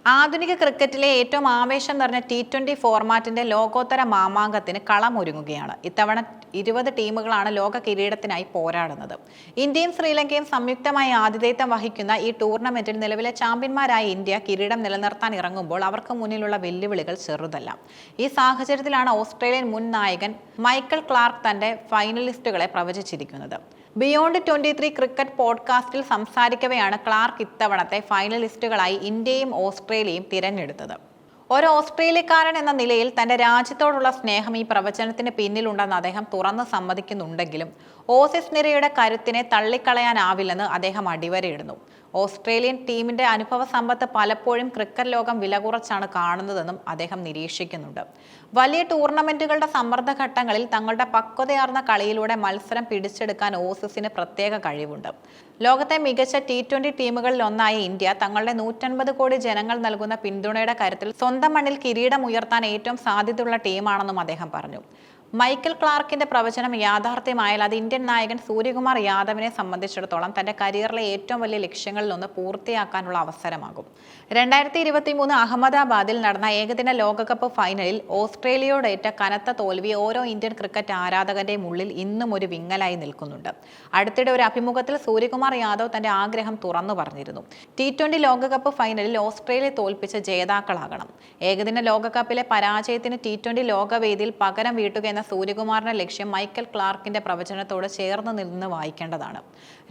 ആധുനിക ക്രിക്കറ്റിലെ ഏറ്റവും ആവേശം നിറഞ്ഞ T20 ഫോർമാറ്റിന്റെ ലോകോത്തര മാമാങ്കത്തിന് കളമൊരുങ്ങുകയാണ്. ഇത്തവണ 20 ടീമുകളാണ് ലോക കിരീടത്തിനായി പോരാടുന്നത്. ഇന്ത്യയും ശ്രീലങ്കയും സംയുക്തമായി ആതിഥേയത്വം വഹിക്കുന്ന ഈ ടൂർണമെന്റിൽ നിലവിലെ ചാമ്പ്യന്മാരായ ഇന്ത്യ കിരീടം നിലനിർത്താൻ ഇറങ്ങുമ്പോൾ അവർക്ക് മുന്നിലുള്ള വെല്ലുവിളികൾ ചെറുതല്ല. ഈ സാഹചര്യത്തിലാണ് ഓസ്ട്രേലിയൻ മുൻ നായകൻ മൈക്കൽ ക്ലാർക്ക് തന്റെ ഫൈനലിസ്റ്റുകളെ പ്രവചിച്ചിരിക്കുന്നത്. ബിയോണ്ട് 23 ക്രിക്കറ്റ് പോഡ്കാസ്റ്റിൽ സംസാരിക്കവെയാണ് ക്ലാർക്ക് ഇത്തവണത്തെ ഫൈനലിസ്റ്റുകളായി ഇന്ത്യയും ഓസ്ട്രേലിയയും തിരഞ്ഞെടുത്തത്. ഒരു ഓസ്ട്രേലിയക്കാരൻ എന്ന നിലയിൽ തന്റെ രാജ്യത്തോടുള്ള സ്നേഹം ഈ പ്രവചനത്തിന് പിന്നിലുണ്ടെന്ന് അദ്ദേഹം തുറന്ന് സമ്മതിക്കുന്നുണ്ടെങ്കിലും ഓസീസ് നിരയുടെ കരുത്തിനെ തള്ളിക്കളയാനാവില്ലെന്ന് അദ്ദേഹം അടിവരയിടുന്നു. ഓസ്ട്രേലിയൻ ടീമിന്റെ അനുഭവ സമ്പത്ത് പലപ്പോഴും ക്രിക്കറ്റ് ലോകം വില കുറച്ചാണ് കാണുന്നതെന്നും അദ്ദേഹം നിരീക്ഷിക്കുന്നുണ്ട്. വലിയ ടൂർണമെന്റുകളുടെ സമ്മർദ്ദഘട്ടങ്ങളിൽ തങ്ങളുടെ പക്വതയാർന്ന കളിയിലൂടെ മത്സരം പിടിച്ചെടുക്കാൻ ഓസീസിന് പ്രത്യേക കഴിവുണ്ട്. ലോകത്തെ മികച്ച T20 ടീമുകളിൽ ഒന്നായ ഇന്ത്യ തങ്ങളുടെ 150 കോടി ജനങ്ങൾ നൽകുന്ന പിന്തുണയുടെ കരുത്തിൽ സ്വന്തം മണ്ണിൽ കിരീടം ഉയർത്താൻ ഏറ്റവും സാധ്യതയുള്ള ടീമാണെന്നും അദ്ദേഹം പറഞ്ഞു. മൈക്കൽ ക്ലാർക്കിന്റെ പ്രവചനം യാഥാർത്ഥ്യമായാൽ അത് ഇന്ത്യൻ നായകൻ സൂര്യകുമാർ യാദവിനെ സംബന്ധിച്ചിടത്തോളം തന്റെ കരിയറിലെ ഏറ്റവും വലിയ ലക്ഷ്യങ്ങളിലൊന്ന് പൂർത്തിയാക്കാനുള്ള അവസരമാകും. 2023 അഹമ്മദാബാദിൽ നടന്ന ഏകദിന ലോകകപ്പ് ഫൈനലിൽ ഓസ്ട്രേലിയയോടേറ്റ കനത്ത തോൽവി ഓരോ ഇന്ത്യൻ ക്രിക്കറ്റ് ആരാധകന്റെയും ഉള്ളിൽ ഇന്നും ഒരു വിങ്ങലായി നിൽക്കുന്നുണ്ട്. അടുത്തിടെ ഒരു അഭിമുഖത്തിൽ സൂര്യകുമാർ യാദവ് തന്റെ ആഗ്രഹം തുറന്നു പറഞ്ഞിരുന്നു. T20 ലോകകപ്പ് ഫൈനലിൽ ഓസ്ട്രേലിയ തോൽപ്പിച്ച ജേതാക്കളാകണം. ഏകദിന ലോകകപ്പിലെ പരാജയത്തിന് T20 ലോകവേദിയിൽ പകരം വീട്ടുക എന്ന സൂര്യകുമാറിന്റെ ലക്ഷ്യം മൈക്കൽ ക്ലാർക്കിന്റെ പ്രവചനത്തോട് ചേർന്ന് നിന്ന് വായിക്കേണ്ടതാണ്.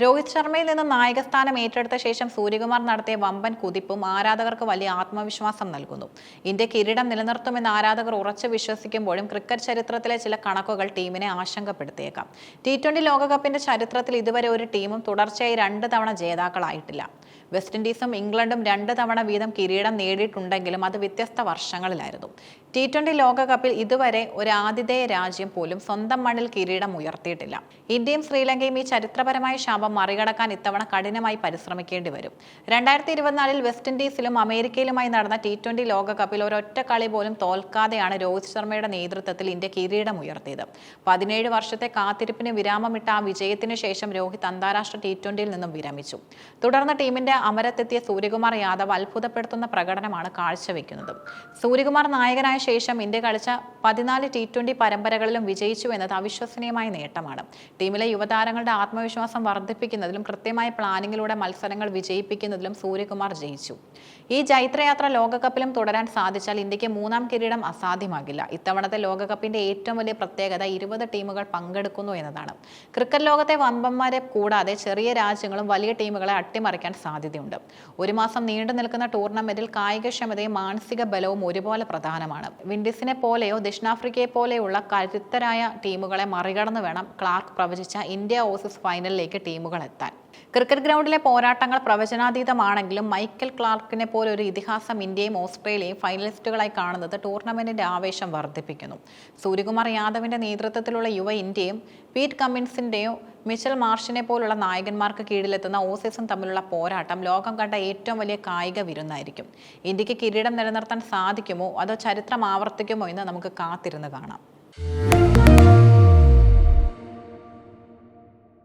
രോഹിത് ശർമ്മയിൽ നിന്ന് നായകസ്ഥാനം ഏറ്റെടുത്ത ശേഷം സൂര്യകുമാർ നടത്തിയ വമ്പൻ കുതിപ്പും ആരാധകർക്ക് വലിയ ആത്മവിശ്വാസം നൽകുന്നു. ഇന്ത്യ കിരീടം നിലനിർത്തുമെന്ന് ആരാധകർ ഉറച്ചു വിശ്വസിക്കുമ്പോഴും ക്രിക്കറ്റ് ചരിത്രത്തിലെ ചില കണക്കുകൾ ടീമിനെ ആശങ്കപ്പെടുത്തിയേക്കാം. T20 ലോകകപ്പിന്റെ ചരിത്രത്തിൽ ഇതുവരെ ഒരു ടീമും തുടർച്ചയായി 2 തവണ ജേതാക്കളായിട്ടില്ല. വെസ്റ്റ് ഇൻഡീസും ഇംഗ്ലണ്ടും 2 തവണ വീതം കിരീടം നേടിയിട്ടുണ്ടെങ്കിലും അത് വ്യത്യസ്ത വർഷങ്ങളിലായിരുന്നു. T20 ലോകകപ്പിൽ ഇതുവരെ ഒരു ആതിഥേയ രാജ്യം പോലും സ്വന്തം മണ്ണിൽ കിരീടം ഉയർത്തിയിട്ടില്ല. ഇന്ത്യയും ശ്രീലങ്കയും ഈ ചരിത്രപരമായ ശാപം മറികടക്കാൻ ഇത്തവണ കഠിനമായി പരിശ്രമിക്കേണ്ടി വരും. 2024 വെസ്റ്റ് ഇൻഡീസിലും അമേരിക്കയിലുമായി നടന്ന T20 ലോകകപ്പിൽ ഒരൊറ്റ കളി പോലും തോൽക്കാതെയാണ് രോഹിത് ശർമ്മയുടെ നേതൃത്വത്തിൽ ഇന്ത്യ കിരീടം ഉയർത്തിയത്. 17 വർഷത്തെ കാത്തിരിപ്പിന് വിരാമമിട്ട ആ വിജയത്തിനു ശേഷം രോഹിത് അന്താരാഷ്ട്ര T20യിൽ നിന്നും വിരമിച്ചു. തുടർന്ന് ടീമിന്റെ അമരത്തെത്തിയ സൂര്യകുമാർ യാദവ് അത്ഭുതപ്പെടുത്തുന്ന പ്രകടനമാണ് കാഴ്ചവെക്കുന്നത്. സൂര്യകുമാർ നായകനായ ശേഷം ഇന്ത്യ കളിച്ച 14 T20 പരമ്പരകളിലും വിജയിച്ചു എന്നത് അവിശ്വസനീയമായ നേട്ടമാണ്. ടീമിലെ യുവതാരങ്ങളുടെ ആത്മവിശ്വാസം വർദ്ധിപ്പിക്കുന്നതിലും കൃത്യമായ പ്ലാനിങ്ങിലൂടെ മത്സരങ്ങൾ വിജയിപ്പിക്കുന്നതിലും സൂര്യകുമാർ ജയിച്ചു. ഈ ജൈത്രയാത്ര ലോകകപ്പിലും തുടരാൻ സാധിച്ചാൽ ഇന്ത്യക്ക് 3ാം കിരീടം അസാധ്യമാകില്ല. ഇത്തവണത്തെ ലോകകപ്പിന്റെ ഏറ്റവും വലിയ പ്രത്യേകത 20 ടീമുകൾ പങ്കെടുക്കുന്നു എന്നതാണ്. ക്രിക്കറ്റ് ലോകത്തെ വമ്പന്മാരെ കൂടാതെ ചെറിയ രാജ്യങ്ങളും വലിയ ടീമുകളെ അട്ടിമറിക്കാൻ സാധ്യതയുണ്ട്. ഒരു മാസം നീണ്ടു നിൽക്കുന്ന ടൂർണമെന്റിൽ കായികക്ഷമതയും മാനസിക ബലവും ഒരുപോലെ പ്രധാനമാണ്. വിൻഡീസിനെ പോലെയോ ദക്ഷിണാഫ്രിക്കയെ പോലെയുള്ള കരുത്തരായ ടീമുകളെ മറികടന്ന് വേണം ക്ലാർക്ക് പ്രവചിച്ച ഇന്ത്യ ഓസീസ് ഫൈനലിലേക്ക് ടീമുകൾ എത്താൻ. ക്രിക്കറ്റ് ഗ്രൗണ്ടിലെ പോരാട്ടങ്ങൾ പ്രവചനാതീതമാണെങ്കിലും മൈക്കൽ ക്ലാർക്കിനെ പോലെ ഒരു ഇതിഹാസം ഇന്ത്യയും ഓസ്ട്രേലിയയും ഫൈനലിസ്റ്റുകളായി കാണുന്നത് ടൂർണമെന്റിന്റെ ആവേശം വർദ്ധിപ്പിക്കുന്നു. സൂര്യകുമാർ യാദവിന്റെ നേതൃത്വത്തിലുള്ള യുവ ഇന്ത്യയും പീറ്റ് കമ്മിൻസിന്റെയോ മിച്ചൽ മാർഷിനെ പോലുള്ള നായകന്മാർക്ക് കീഴിലെത്തുന്ന ഓസീസും തമ്മിലുള്ള പോരാട്ടം ലോകം കണ്ട ഏറ്റവും വലിയ കായിക വിരുന്നായിരിക്കും. ഇന്ത്യക്ക് കിരീടം നിലനിർത്താൻ സാധിക്കുമോ അതോ ചരിത്രം ആവർത്തിക്കുമോ എന്ന് നമുക്ക് കാത്തിരുന്ന് കാണാം.